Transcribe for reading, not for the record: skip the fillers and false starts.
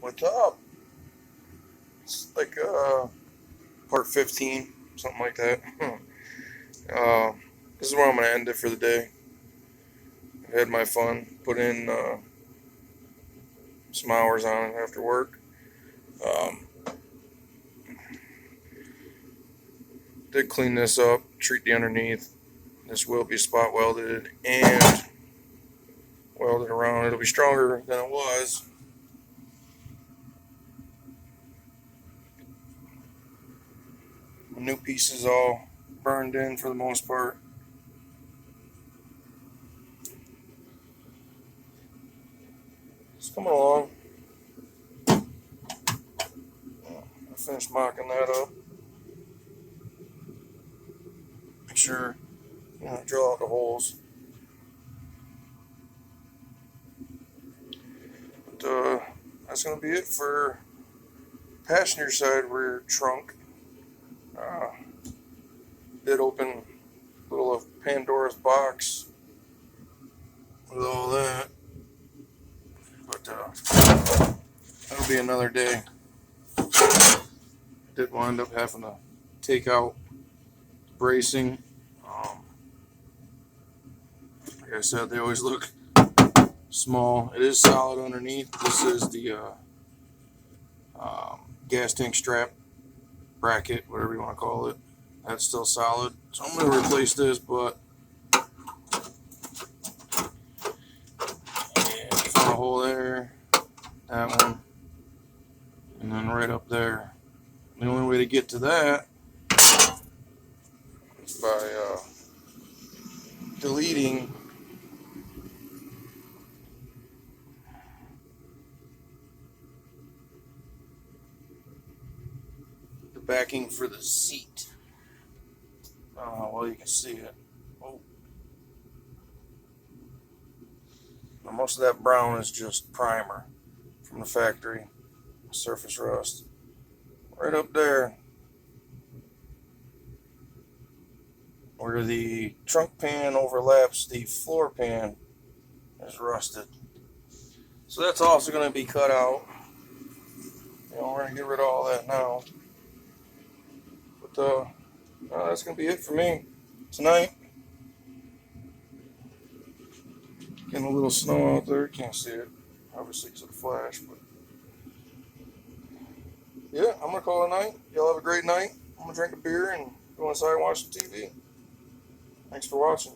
What's up? It's like part 15, something like that. uh, this is where I'm gonna end it for the day. I had my fun, put in some hours on it after work. Um, did clean this up, treat the underneath. This will be spot welded and welded around. It'll be stronger than it was. The new piece is all burned in for the most part. It's coming along. I finished mocking that up. Make sure, drill out the holes. But that's going to be it for passenger side rear trunk. Uh, did open a little of Pandora's box with all that. But that'll be another day. Did wind up having to take out bracing. Like I said, they always look small. It is solid underneath. This is the gas tank strap bracket, whatever you want to call it. That's still solid. So I'm going to replace this, but found a hole there, that one, and then right up there. The only way to get to that is by deleting the backing for the seat. I don't know how well you can see it. Oh. Now, most of that brown is just primer from the factory, surface rust. Right up there, where the trunk pan overlaps the floor pan, is rusted. So that's also going to be cut out. We're going to get rid of all that now. But that's going to be it for me tonight. Getting a little snow out there. Can't see it, obviously, because of the flash. But yeah, I'm going to call it a night. Y'all have a great night. I'm going to drink a beer and go inside and watch the TV. Thanks for watching.